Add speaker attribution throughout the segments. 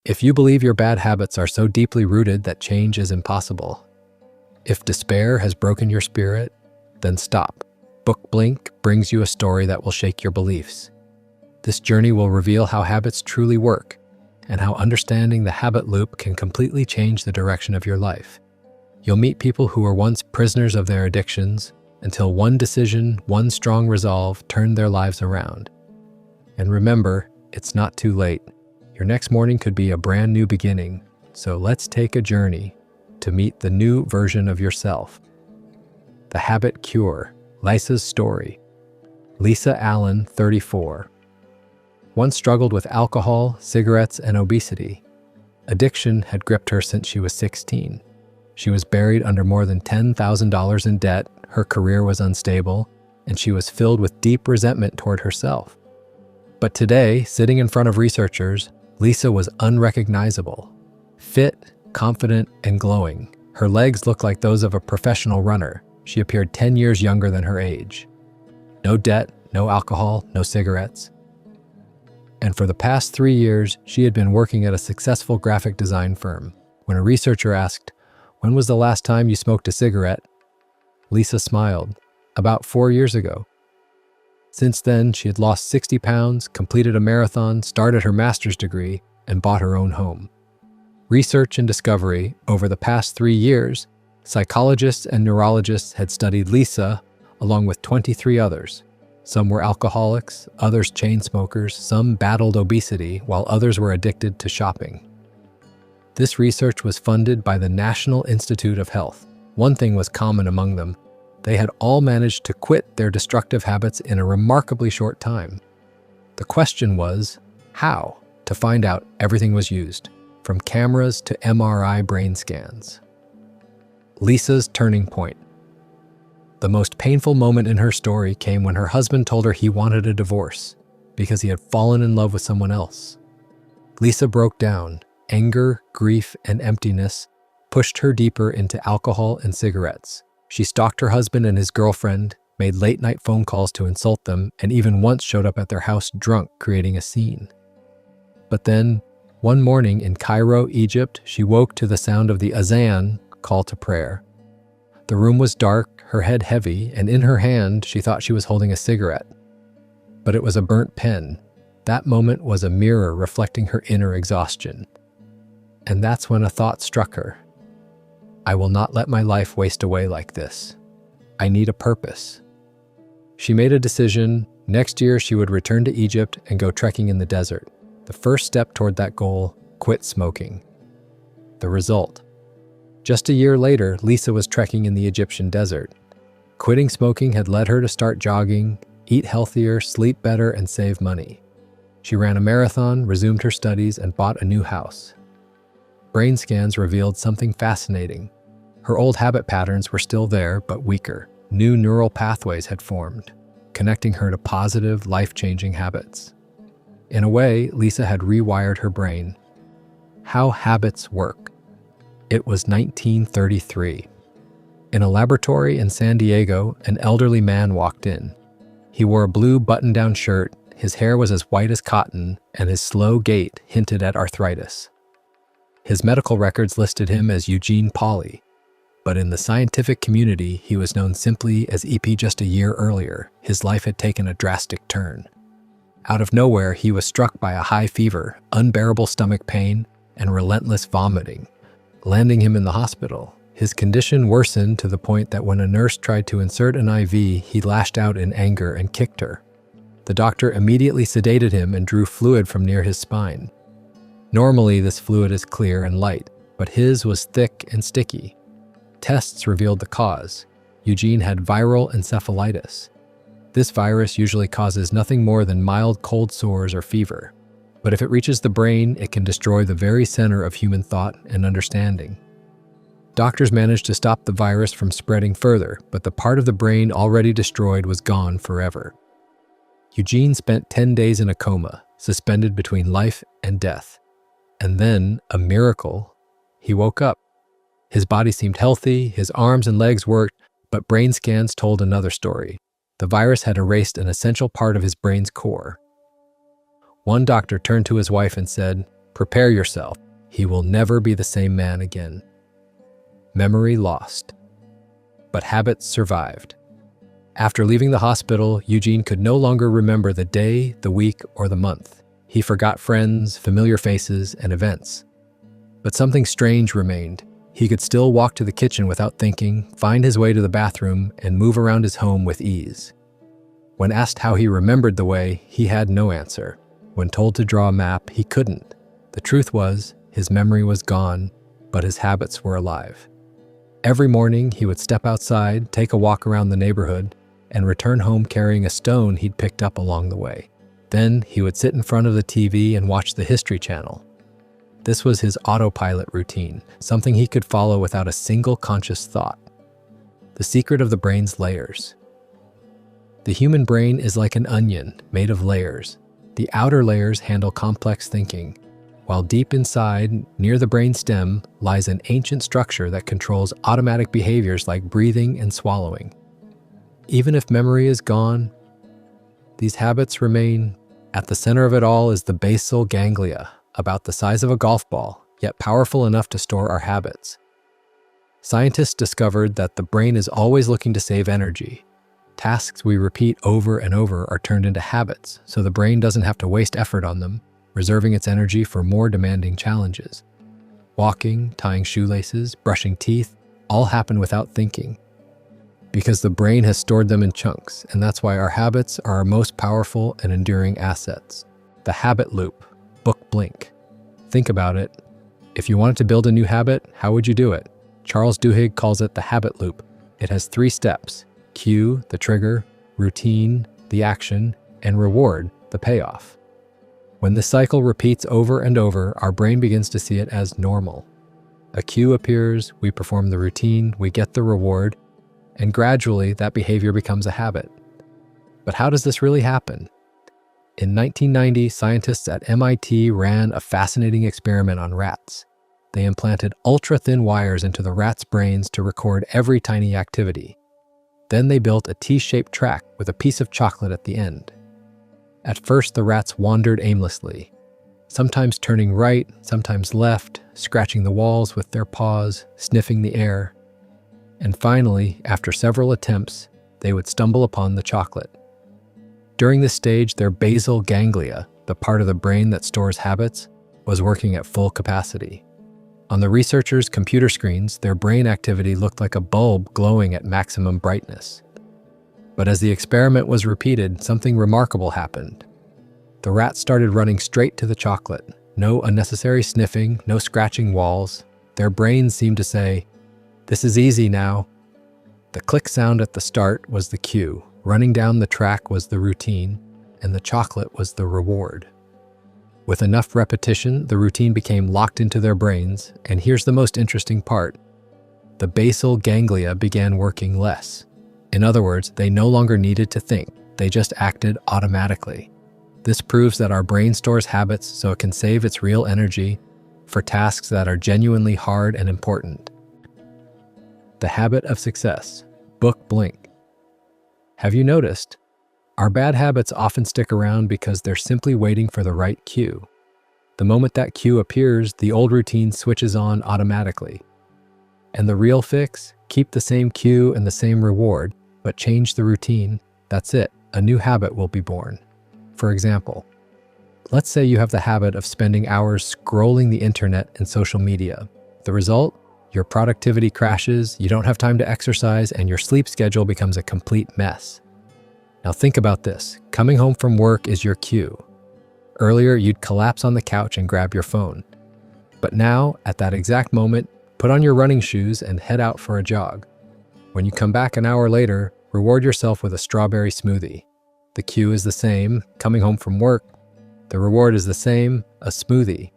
Speaker 1: If you believe your bad habits are so deeply rooted that change is impossible, if despair has broken your spirit, then stop. Book Blink brings you a story that will shake your beliefs. This journey will reveal how habits truly work and how understanding the habit loop can completely change the direction of your life. You'll meet people who were once prisoners of their addictions until one decision, one strong resolve turned their lives around. And remember, it's not too late. Your next morning could be a brand new beginning, so let's take a journey to meet the new version of yourself. The Habit Cure, Lisa's story. Lisa Allen, 34. Once struggled with alcohol, cigarettes, and obesity. Addiction had gripped her since she was 16. She was buried under more than $10,000 in debt, her career was unstable, and she was filled with deep resentment toward herself. But today, sitting in front of researchers, Lisa was unrecognizable. Fit, confident, and glowing. Her legs looked like those of a professional runner. She appeared 10 years younger than her age. No debt, no alcohol, no cigarettes. And for the past 3 years, she had been working at a successful graphic design firm. When a researcher asked, "When was the last time you smoked a cigarette?" Lisa smiled. "About 4 years ago." Since then, she had lost 60 pounds, completed a marathon, started her master's degree, and bought her own home. Research and discovery. Over the past 3 years, psychologists and neurologists had studied Lisa along with 23 others. Some were alcoholics, others chain smokers, some battled obesity, while others were addicted to shopping. This research was funded by the National Institute of Health. One thing was common among them. They had all managed to quit their destructive habits in a remarkably short time. The question was, how? To find out, everything was used, from cameras to MRI brain scans. Lisa's turning point. The most painful moment in her story came when her husband told her he wanted a divorce because he had fallen in love with someone else. Lisa broke down. Anger, grief, and emptiness pushed her deeper into alcohol and cigarettes. She stalked her husband and his girlfriend, made late-night phone calls to insult them, and even once showed up at their house drunk, creating a scene. But then, one morning in Cairo, Egypt, she woke to the sound of the azan, call to prayer. The room was dark, her head heavy, and in her hand, she thought she was holding a cigarette. But it was a burnt pen. That moment was a mirror reflecting her inner exhaustion. And that's when a thought struck her. I will not let my life waste away like this. I need a purpose. She made a decision. Next year, she would return to Egypt and go trekking in the desert. The first step toward that goal, quit smoking. The result. Just a year later, Lisa was trekking in the Egyptian desert. Quitting smoking had led her to start jogging, eat healthier, sleep better, and save money. She ran a marathon, resumed her studies, and bought a new house. Brain scans revealed something fascinating. Her old habit patterns were still there, but weaker. New neural pathways had formed, connecting her to positive, life-changing habits. In a way, Lisa had rewired her brain. How habits work. It was 1933. In a laboratory in San Diego, an elderly man walked in. He wore a blue button-down shirt, his hair was as white as cotton, and his slow gait hinted at arthritis. His medical records listed him as Eugene Pauly, but in the scientific community, he was known simply as EP. Just a year earlier, his life had taken a drastic turn. Out of nowhere, he was struck by a high fever, unbearable stomach pain, and relentless vomiting, landing him in the hospital. His condition worsened to the point that when a nurse tried to insert an IV, he lashed out in anger and kicked her. The doctor immediately sedated him and drew fluid from near his spine. Normally, this fluid is clear and light, but his was thick and sticky. Tests revealed the cause. Eugene had viral encephalitis. This virus usually causes nothing more than mild cold sores or fever. But if it reaches the brain, it can destroy the very center of human thought and understanding. Doctors managed to stop the virus from spreading further, but the part of the brain already destroyed was gone forever. Eugene spent 10 days in a coma, suspended between life and death. And then, a miracle, he woke up. His body seemed healthy, his arms and legs worked, but brain scans told another story. The virus had erased an essential part of his brain's core. One doctor turned to his wife and said, Prepare yourself. He will never be the same man again. Memory lost. But habits survived. After leaving the hospital, Eugene could no longer remember the day, the week, or the month. He forgot friends, familiar faces, and events. But something strange remained. He could still walk to the kitchen without thinking, find his way to the bathroom, and move around his home with ease. When asked how he remembered the way, he had no answer. When told to draw a map, he couldn't. The truth was, his memory was gone, but his habits were alive. Every morning, he would step outside, take a walk around the neighborhood, and return home carrying a stone he'd picked up along the way. Then, he would sit in front of the TV and watch the History Channel. This was his autopilot routine, something he could follow without a single conscious thought. The secret of the brain's layers. The human brain is like an onion made of layers. The outer layers handle complex thinking, while deep inside, near the brain stem, lies an ancient structure that controls automatic behaviors like breathing and swallowing. Even if memory is gone, these habits remain. At the center of it all is the basal ganglia, about the size of a golf ball, yet powerful enough to store our habits. Scientists discovered that the brain is always looking to save energy. Tasks we repeat over and over are turned into habits, so the brain doesn't have to waste effort on them, reserving its energy for more demanding challenges. Walking, tying shoelaces, brushing teeth, all happen without thinking, because the brain has stored them in chunks, and that's why our habits are our most powerful and enduring assets. The habit loop. Book Blink. Think about it. If you wanted to build a new habit, how would you do it? Charles Duhigg calls it the habit loop. It has 3 steps: cue, the trigger; routine, the action; and reward, the payoff. When this cycle repeats over and over, our brain begins to see it as normal. A cue appears, we perform the routine, we get the reward, and gradually that behavior becomes a habit. But how does this really happen? In 1990, scientists at MIT ran a fascinating experiment on rats. They implanted ultra-thin wires into the rats' brains to record every tiny activity. Then they built a T-shaped track with a piece of chocolate at the end. At first, the rats wandered aimlessly, sometimes turning right, sometimes left, scratching the walls with their paws, sniffing the air. And finally, after several attempts, they would stumble upon the chocolate. During this stage, their basal ganglia, the part of the brain that stores habits, was working at full capacity. On the researchers' computer screens, their brain activity looked like a bulb glowing at maximum brightness. But as the experiment was repeated, something remarkable happened. The rats started running straight to the chocolate. No unnecessary sniffing, no scratching walls. Their brains seemed to say, "This is easy now." The click sound at the start was the cue. Running down the track was the routine, and the chocolate was the reward. With enough repetition, the routine became locked into their brains, and here's the most interesting part. The basal ganglia began working less. In other words, they no longer needed to think, they just acted automatically. This proves that our brain stores habits so it can save its real energy for tasks that are genuinely hard and important. The habit of success. Book Blink. Have you noticed? Our bad habits often stick around because they're simply waiting for the right cue. The moment that cue appears, the old routine switches on automatically. And the real fix? Keep the same cue and the same reward, but change the routine. That's it. A new habit will be born. For example, let's say you have the habit of spending hours scrolling the internet and social media. The result? Your productivity crashes, you don't have time to exercise, and your sleep schedule becomes a complete mess. Now think about this. Coming home from work is your cue. Earlier, you'd collapse on the couch and grab your phone. But now, at that exact moment, put on your running shoes and head out for a jog. When you come back an hour later, reward yourself with a strawberry smoothie. The cue is the same, coming home from work. The reward is the same, a smoothie.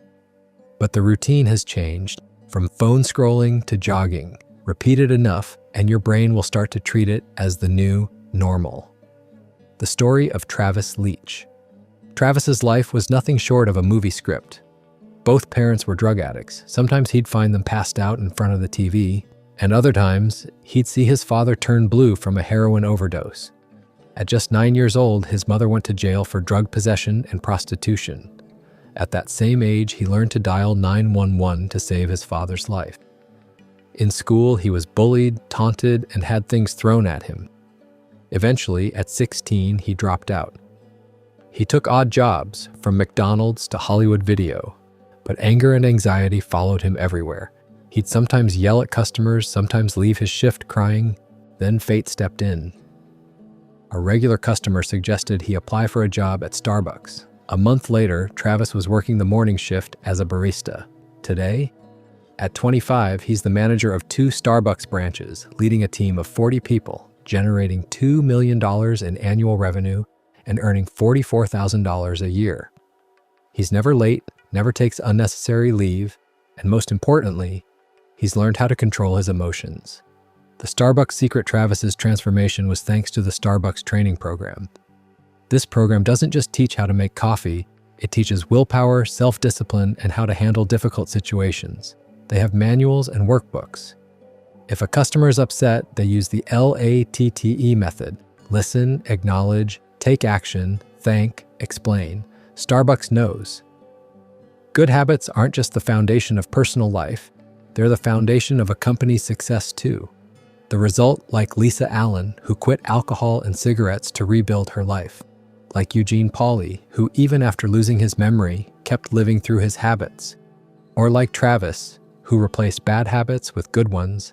Speaker 1: But the routine has changed, from phone scrolling to jogging. Repeat it enough, and your brain will start to treat it as the new normal. The story of Travis Leach. Travis's life was nothing short of a movie script. Both parents were drug addicts. Sometimes he'd find them passed out in front of the TV, and other times he'd see his father turn blue from a heroin overdose. At just 9 years old, his mother went to jail for drug possession and prostitution. At that same age, he learned to dial 911 to save his father's life. In school, he was bullied, taunted, and had things thrown at him. Eventually, at 16, he dropped out. He took odd jobs, from McDonald's to Hollywood Video, but anger and anxiety followed him everywhere. He'd sometimes yell at customers, sometimes leave his shift crying. Then fate stepped in. A regular customer suggested he apply for a job at Starbucks. A month later, Travis was working the morning shift as a barista. Today, at 25, he's the manager of 2 Starbucks branches, leading a team of 40 people, generating $2 million in annual revenue and earning $44,000 a year. He's never late, never takes unnecessary leave, and most importantly, he's learned how to control his emotions. The Starbucks secret Travis's transformation was thanks to the Starbucks training program. This program doesn't just teach how to make coffee, it teaches willpower, self-discipline, and how to handle difficult situations. They have manuals and workbooks. If a customer is upset, they use the LATTE method: listen, acknowledge, take action, thank, explain. Starbucks knows. Good habits aren't just the foundation of personal life, they're the foundation of a company's success too. The result, like Lisa Allen, who quit alcohol and cigarettes to rebuild her life. Like Eugene Pauly, who even after losing his memory, kept living through his habits. Or like Travis, who replaced bad habits with good ones.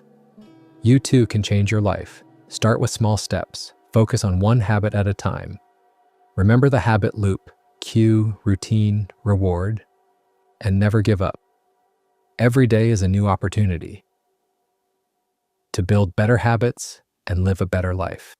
Speaker 1: You too can change your life. Start with small steps. Focus on one habit at a time. Remember the habit loop: cue, routine, reward, and never give up. Every day is a new opportunity to build better habits and live a better life.